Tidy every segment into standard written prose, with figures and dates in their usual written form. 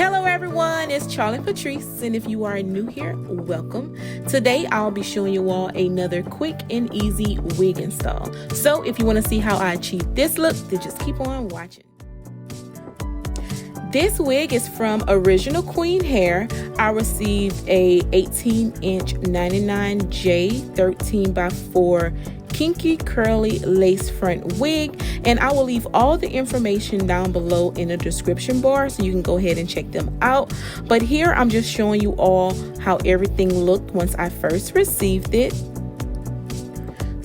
Hello everyone, it's Charlion Patrice, and if you are new here, welcome. Today I'll be showing you all another quick and easy wig install. So if you want to see how I achieve this look, then just keep on watching. This wig is from Original Queen Hair. I received a 18-inch 99J 13x4 Kinky Curly lace front wig, and I will leave all the information down below in the description bar so you can go ahead and check them out. But here I'm just showing you all how everything looked once I first received it.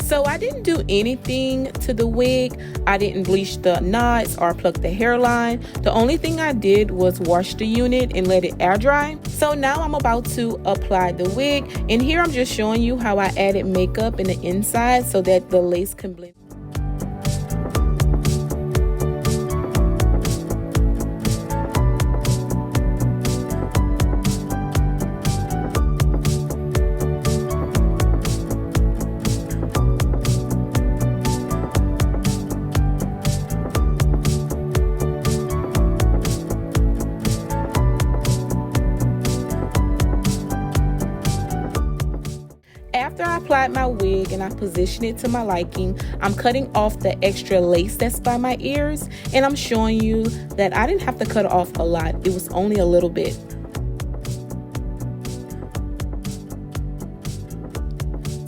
So I didn't do anything to the wig. I didn't bleach the knots or pluck the hairline. The only thing I did was wash the unit and let it air dry. So now I'm about to apply the wig, and here I'm just showing you how I added makeup in the inside so that the lace can blend. After I applied my wig and I positioned it to my liking, I'm cutting off the extra lace that's by my ears, and I'm showing you that I didn't have to cut off a lot. It was only a little bit.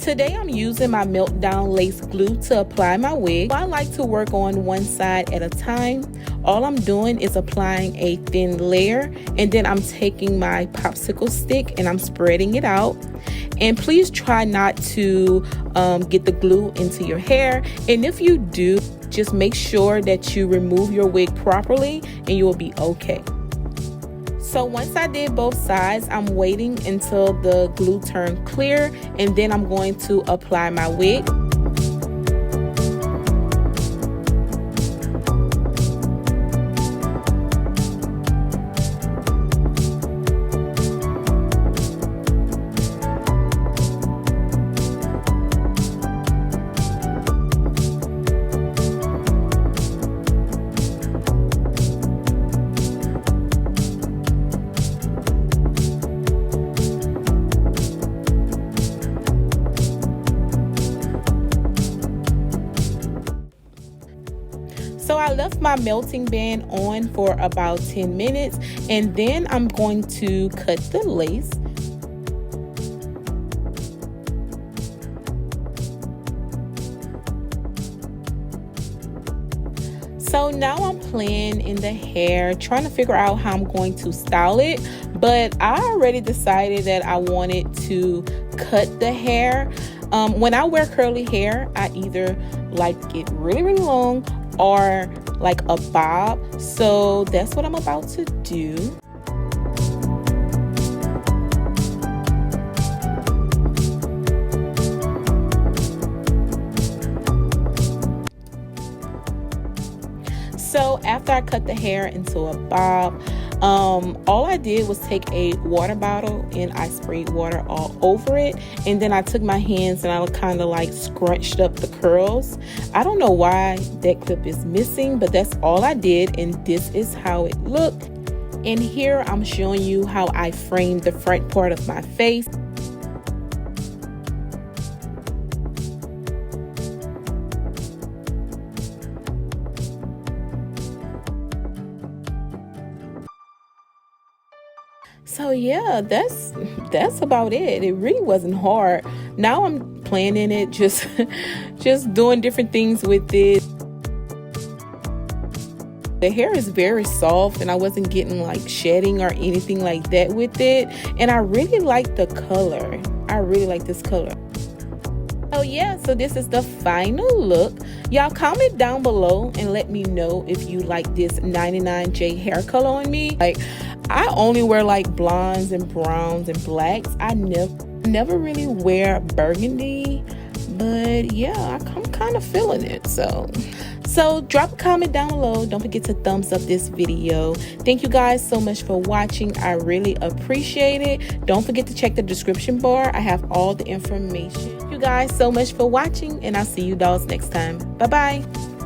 Today I'm using my meltdown lace glue to apply my wig. I like to work on one side at a time. All I'm doing is applying a thin layer, and then I'm taking my popsicle stick and I'm spreading it out. And please try not to get the glue into your hair, and if you do, just make sure that you remove your wig properly and you will be okay. So once I did both sides, I'm waiting until the glue turned clear, and then I'm going to apply my wig. So I left my melting band on for about 10 minutes, and then I'm going to cut the lace. So now I'm playing in the hair, trying to figure out how I'm going to style it, but I already decided that I wanted to cut the hair. When I wear curly hair, I either like it really long or like a bob, so that's what I'm about to do. So after I cut the hair into a bob, all I did was take a water bottle and I sprayed water all over it, and then I took my hands and I kind of like scrunched up the curls. I don't know why that clip is missing, but that's all I did, and this is how it looked. And here I'm showing you how I framed the front part of my face. So yeah, that's about it. It really wasn't hard. Now I'm playing in it, just doing different things with it. The hair is very soft, and I wasn't getting like shedding or anything like that with it. And I really like the color. I really like this color. Oh yeah, so this is the final look. Y'all comment down below and let me know if you like this 99J hair color on me. Like, I only wear like blondes and browns and blacks. I never really wear burgundy, but yeah, I'm kind of feeling it. So drop a comment down below. Don't forget to thumbs up this video. Thank you guys so much for watching. I really appreciate it. Don't forget to check the description bar. I have all the information. Thank you guys so much for watching, and I'll see you dolls next time. Bye bye.